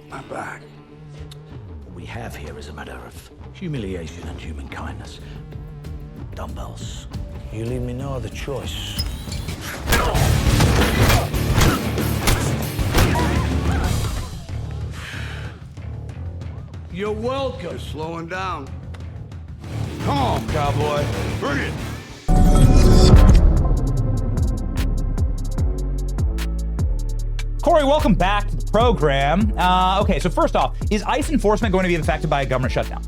my back. What we have here is a matter of humiliation and human kindness. Dumbbells. You leave me no other choice. You're welcome. You're slowing down. Come on, cowboy. Bring it. Corey, welcome back to the program. Okay, so first off, is ICE enforcement going to be affected by a government shutdown?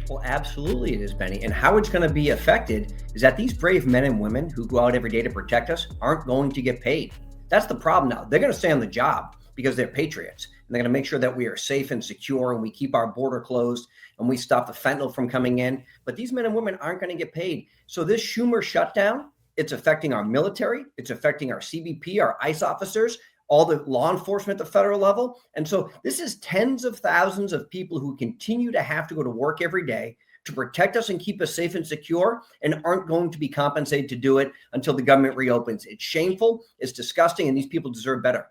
Well, absolutely it is, Benny. And how it's going to be affected is that these brave men and women who go out every day to protect us aren't going to get paid. That's the problem now. They're going to stay on the job because they're patriots. And they're going to make sure that we are safe and secure and we keep our border closed and we stop the fentanyl from coming in. But these men and women aren't going to get paid. So this Schumer shutdown, it's affecting our military. It's affecting our CBP, our ICE officers, all the law enforcement at the federal level. And so this is tens of thousands of people who continue to have to go to work every day to protect us and keep us safe and secure and aren't going to be compensated to do it until the government reopens. It's shameful, it's disgusting, and these people deserve better.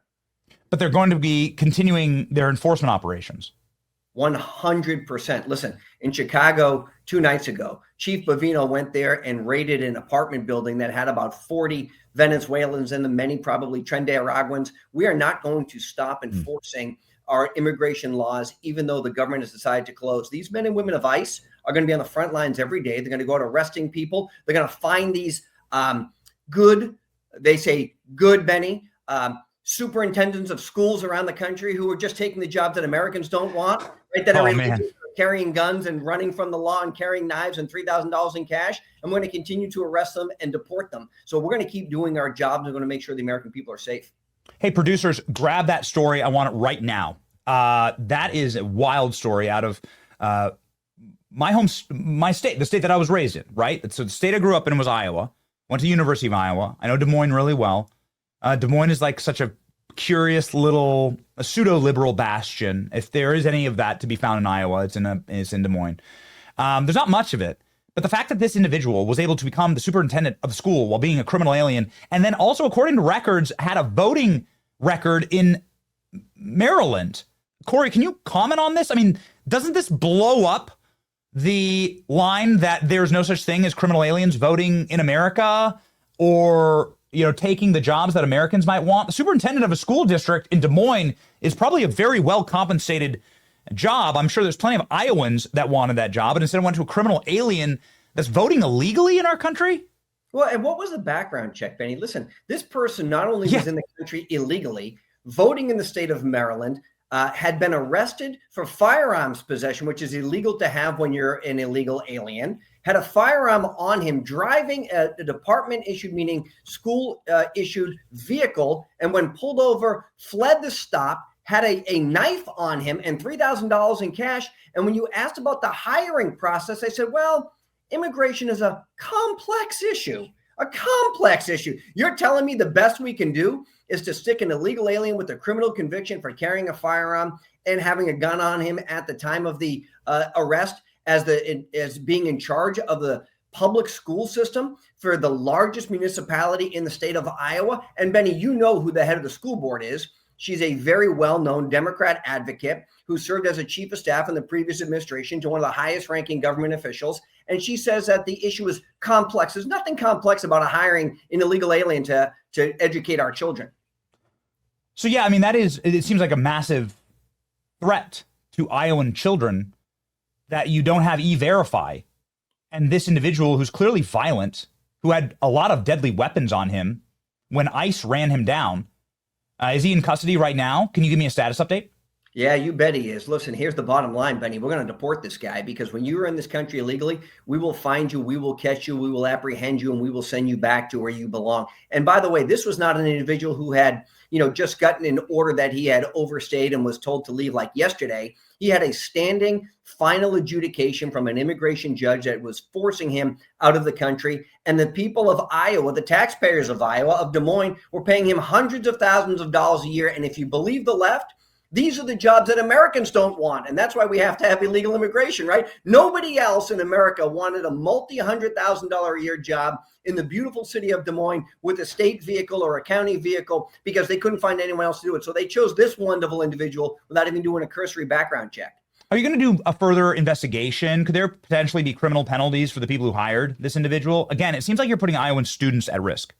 But they're going to be continuing their enforcement operations. 100%. Listen, in Chicago 2 nights ago, Chief Bavino went there and raided an apartment building that had about 40 Venezuelans and the many probably Trinidadians. We are not going to stop enforcing our immigration laws, even though the government has decided to close. These men and women of ICE are going to be on the front lines every day. They're going to go out arresting people. They're going to find these good, Benny, superintendents of schools around the country who are just taking the jobs that Americans don't want, right? That are carrying guns and running from the law and carrying knives and $3,000 in cash. And we're going to continue to arrest them and deport them. So we're going to keep doing our jobs. We're going to make sure the American people are safe. Hey, producers, grab that story. I want it right now. That is a wild story out of my state, the state that I was raised in, right? So the state I grew up in was Iowa. Went to the University of Iowa. I know Des Moines really well. Des Moines is like such a curious little pseudo-liberal bastion. If there is any of that to be found in Iowa, it's in Des Moines. There's not much of it. But the fact that this individual was able to become the superintendent of the school while being a criminal alien, and then also, according to records, had a voting record in Maryland. Corey, can you comment on this? I mean, doesn't this blow up the line that there's no such thing as criminal aliens voting in America or, taking the jobs that Americans might want? The superintendent of a school district in Des Moines is probably a very well compensated job. I'm sure there's plenty of Iowans that wanted that job, and instead went to a criminal alien that's voting illegally in our country. Well, and what was the background check, Benny? Listen, this person not only was in the country illegally, voting in the state of Maryland, had been arrested for firearms possession, which is illegal to have when you're an illegal alien, had a firearm on him, driving a department-issued, meaning school-issued vehicle, and when pulled over, fled the stop, had a knife on him and $3,000 in cash. And when you asked about the hiring process, they said, well, immigration is a complex issue. You're telling me the best we can do is to stick an illegal alien with a criminal conviction for carrying a firearm and having a gun on him at the time of the arrest as being in charge of the public school system for the largest municipality in the state of Iowa? And Benny, you know who the head of the school board is. She's a very well-known Democrat advocate who served as a chief of staff in the previous administration to one of the highest-ranking government officials. And she says that the issue is complex. There's nothing complex about hiring an illegal alien to educate our children. So, yeah, I mean, it seems like a massive threat to Iowan children that you don't have E-Verify. And this individual who's clearly violent, who had a lot of deadly weapons on him when ICE ran him down, is he in custody right now? Can you give me a status update? Yeah, you bet he is. Listen, here's the bottom line, Benny. We're going to deport this guy because when you are in this country illegally, we will find you, we will catch you, we will apprehend you, and we will send you back to where you belong. And by the way, this was not an individual who had, just gotten an order that he had overstayed and was told to leave like yesterday. He had a standing final adjudication from an immigration judge that was forcing him out of the country. And the people of Iowa, the taxpayers of Iowa, of Des Moines, were paying him hundreds of thousands of dollars a year. And if you believe the left, These are the jobs that Americans don't want. And that's why we have to have illegal immigration, right? Nobody else in America wanted a multi-$100,000 a year job in the beautiful city of Des Moines with a state vehicle or a county vehicle because they couldn't find anyone else to do it. So they chose this wonderful individual without even doing a cursory background check. Are you going to do a further investigation? Could there potentially be criminal penalties for the people who hired this individual? Again, it seems like you're putting Iowan students at risk.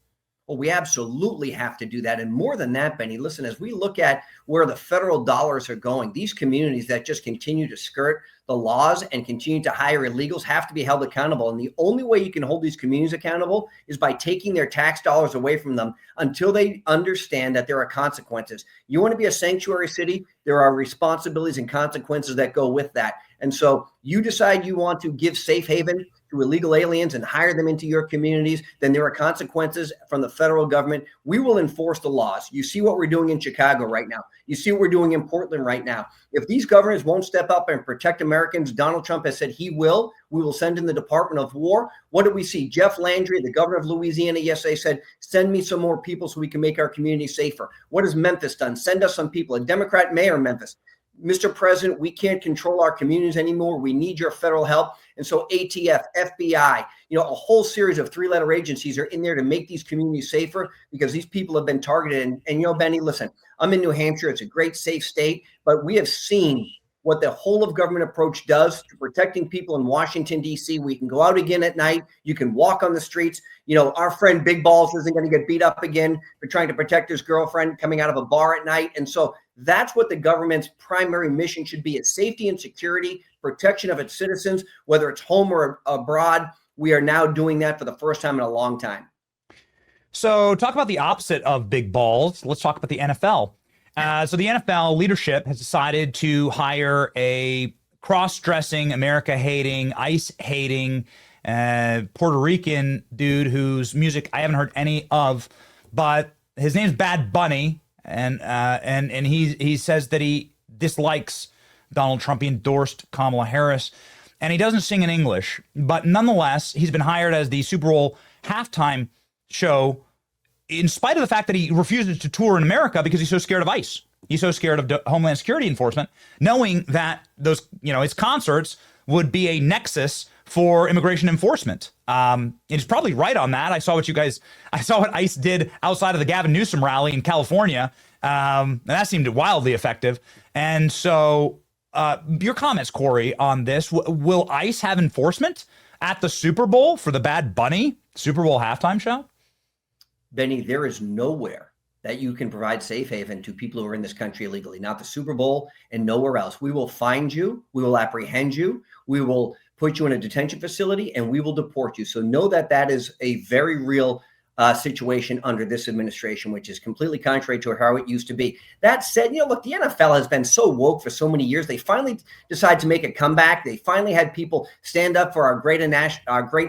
Well, we absolutely have to do that. And more than that, Benny, listen, as we look at where the federal dollars are going, these communities that just continue to skirt the laws and continue to hire illegals have to be held accountable. And the only way you can hold these communities accountable is by taking their tax dollars away from them until they understand that there are consequences. You want to be a sanctuary city, there are responsibilities and consequences that go with that. And so you decide you want to give safe haven to illegal aliens and hire them into your communities, then there are consequences from the federal government. We will enforce the laws. You see what we're doing in Chicago right now. You see what we're doing in Portland right now. If these governors won't step up and protect Americans, Donald Trump has said he will. We will send in the Department of War. What did we see? Jeff Landry, the governor of Louisiana, yesterday said, send me some more people so we can make our community safer. What has Memphis done? Send us some people. A Democrat mayor in Memphis. Mr. President, we can't control our communities anymore. We need your federal help. And so ATF, FBI, a whole series of three-letter agencies are in there to make these communities safer because these people have been targeted. And Benny, listen, I'm in New Hampshire. It's a great, safe state, but we have seen what the whole of government approach does to protecting people in Washington, D.C. We can go out again at night. You can walk on the streets. Our friend Big Balls isn't going to get beat up again for trying to protect his girlfriend coming out of a bar at night. And so that's what the government's primary mission should be: is safety and security, protection of its citizens, whether it's home or abroad. We are now doing that for the first time in a long time. So talk about the opposite of big balls. Let's talk about the NFL. So the NFL leadership has decided to hire a cross-dressing, America-hating, ICE-hating Puerto Rican dude whose music I haven't heard any of, but his name's Bad Bunny, and he says that he dislikes Donald Trump. He endorsed Kamala Harris, and he doesn't sing in English, but nonetheless, he's been hired as the Super Bowl halftime show, in spite of the fact that he refuses to tour in America because he's so scared of ICE. He's so scared of Homeland Security enforcement, knowing that those, his concerts would be a nexus for immigration enforcement. And he's probably right on that. I saw what ICE did outside of the Gavin Newsom rally in California. And that seemed wildly effective. And so your comments, Corey, on this, will ICE have enforcement at the Super Bowl for the Bad Bunny Super Bowl halftime show? Benny, there is nowhere that you can provide safe haven to people who are in this country illegally, not the Super Bowl and nowhere else. We will find you. We will apprehend you. We will put you in a detention facility and we will deport you. So know that that is a very real situation under this administration, which is completely contrary to how it used to be. That said, look, the NFL has been so woke for so many years. They finally decided to make a comeback. They finally had people stand up for our great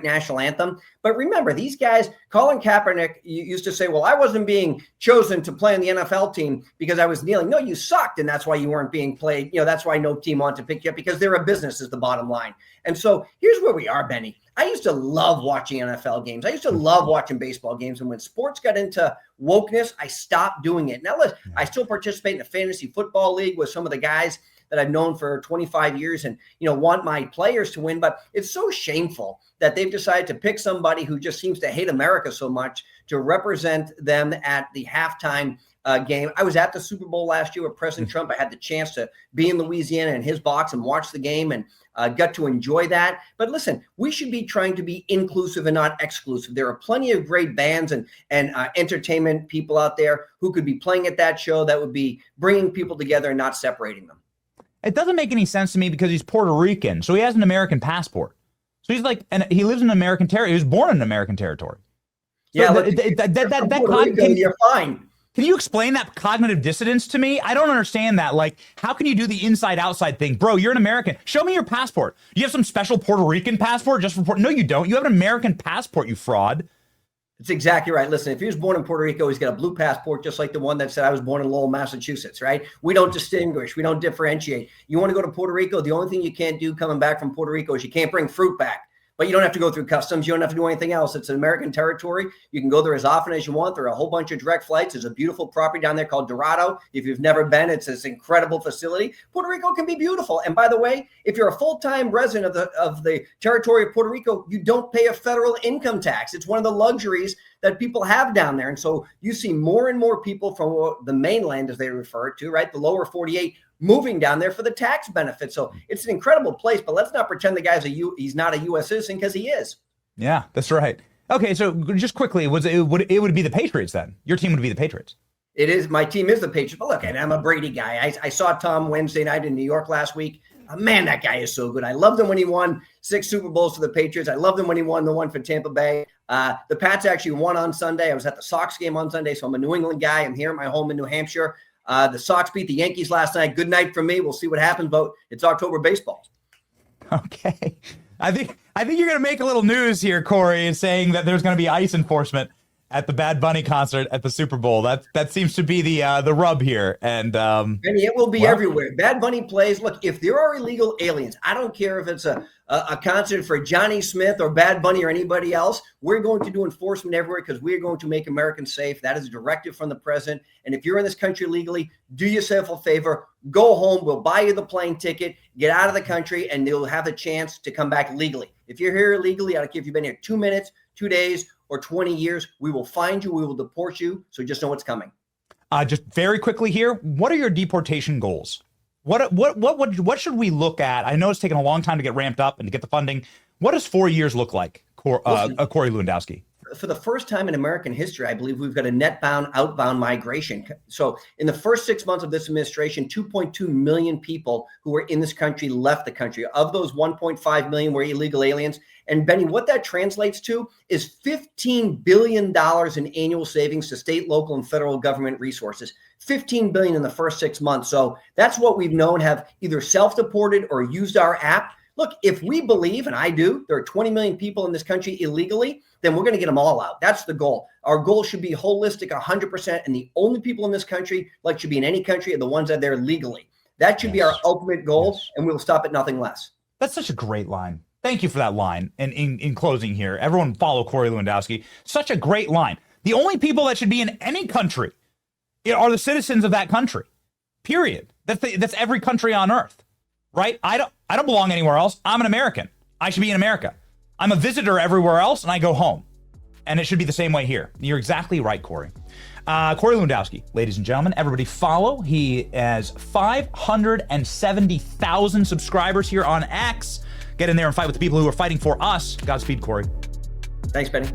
national anthem. But remember, these guys, Colin Kaepernick used to say, well, I wasn't being chosen to play on the NFL team because I was kneeling. No, you sucked, and that's why you weren't being played. That's why no team wanted to pick you up, because they're a business is the bottom line. And so here's where we are, Benny. I used to love watching NFL games. I used to love watching baseball games. And when sports got into wokeness, I stopped doing it. Now, listen, I still participate in a fantasy football league with some of the guys that I've known for 25 years and, want my players to win. But it's so shameful that they've decided to pick somebody who just seems to hate America so much to represent them at the halftime game. I was at the Super Bowl last year with President Trump. I had the chance to be in Louisiana in his box and watch the game and got to enjoy that. But listen, we should be trying to be inclusive and not exclusive. There are plenty of great bands and entertainment people out there who could be playing at that show that would be bringing people together and not separating them. It doesn't make any sense to me because he's Puerto Rican, so he has an American passport. So he's like, and he lives in American territory. He was born in American territory. So yeah, you're fine. Can you explain that cognitive dissonance to me? I don't understand that. Like, how can you do the inside-outside thing? Bro, you're an American. Show me your passport. Do you have some special Puerto Rican passport just for No, you don't. You have an American passport, you fraud. It's exactly right. Listen, if he was born in Puerto Rico, he's got a blue passport, just like the one that said I was born in Lowell, Massachusetts, right? We don't distinguish. We don't differentiate. You want to go to Puerto Rico, the only thing you can't do coming back from Puerto Rico is you can't bring fruit back. But you don't have to go through customs. You don't have to do anything else. It's an American territory. You can go there as often as you want. There are a whole bunch of direct flights. There's a beautiful property down there called Dorado. If you've never been, it's this incredible facility. Puerto Rico can be beautiful. And by the way, if you're a full-time resident of the territory of Puerto Rico, you don't pay a federal income tax. It's one of the luxuries that people have down there. And so you see more and more people from the mainland, as they refer to, right, the lower 48, moving down there for the tax benefits. So it's an incredible place, but let's not pretend the guy's he's not a U.S. citizen, because he is. Yeah, that's right. Okay, so just quickly, it would be the Patriots then? Your team would be the Patriots. It is. My team is the Patriots. But look, and I'm a Brady guy. I saw Tom Wednesday night in New York last week. Man, that guy is so good. I loved him when he won 6 Super Bowls for the Patriots. I loved him when he won the one for Tampa Bay. The Pats actually won on Sunday. I was at the Sox game on Sunday, so I'm a New England guy. I'm here at my home in New Hampshire. The Sox beat the Yankees last night. Good night for me. We'll see what happens, but it's October baseball. Okay. I think you're going to make a little news here, Corey, saying that there's going to be ICE enforcement at the Bad Bunny concert at the Super Bowl. That seems to be the rub here. And it will be everywhere. Bad Bunny plays. Look, if there are illegal aliens, I don't care if it's a concert for Johnny Smith or Bad Bunny or anybody else. We're going to do enforcement everywhere, because we're going to make Americans safe. That is a directive from the president. And if you're in this country legally, do yourself a favor. Go home. We'll buy you the plane ticket. Get out of the country, and you'll have a chance to come back legally. If you're here illegally, I don't care if you've been here 2 minutes, 2 days, or 20 years, we will find you. We will deport you. So just know what's coming. Just very quickly here, what are your deportation goals? What should we look at? I know it's taken a long time to get ramped up and to get the funding. What does 4 years look like, Corey Lewandowski? For the first time in American history, I believe we've got a net-bound, outbound migration. So in the first 6 months of this administration, 2.2 million people who were in this country left the country. Of those, 1.5 million were illegal aliens. And Benny, what that translates to is $15 billion in annual savings to state, local, and federal government resources. $15 billion in the first 6 months. So that's what we've known have either self-deported or used our app. Look, if we believe, and I do, there are 20 million people in this country illegally, then we're going to get them all out. That's the goal. Our goal should be holistic, 100%. And the only people in this country, like should be in any country, are the ones that are there legally. That should be our ultimate goal, and we'll stop at nothing less. That's such a great line. Thank you for that line. And in closing here, everyone follow Corey Lewandowski. Such a great line. The only people that should be in any country are the citizens of that country. Period. That's every country on earth, right? I don't belong anywhere else. I'm an American. I should be in America. I'm a visitor everywhere else, and I go home. And it should be the same way here. You're exactly right, Corey. Corey Lewandowski, ladies and gentlemen, everybody follow. He has 570,000 subscribers here on X. Get in there and fight with the people who are fighting for us. Godspeed, Corey. Thanks, Benny.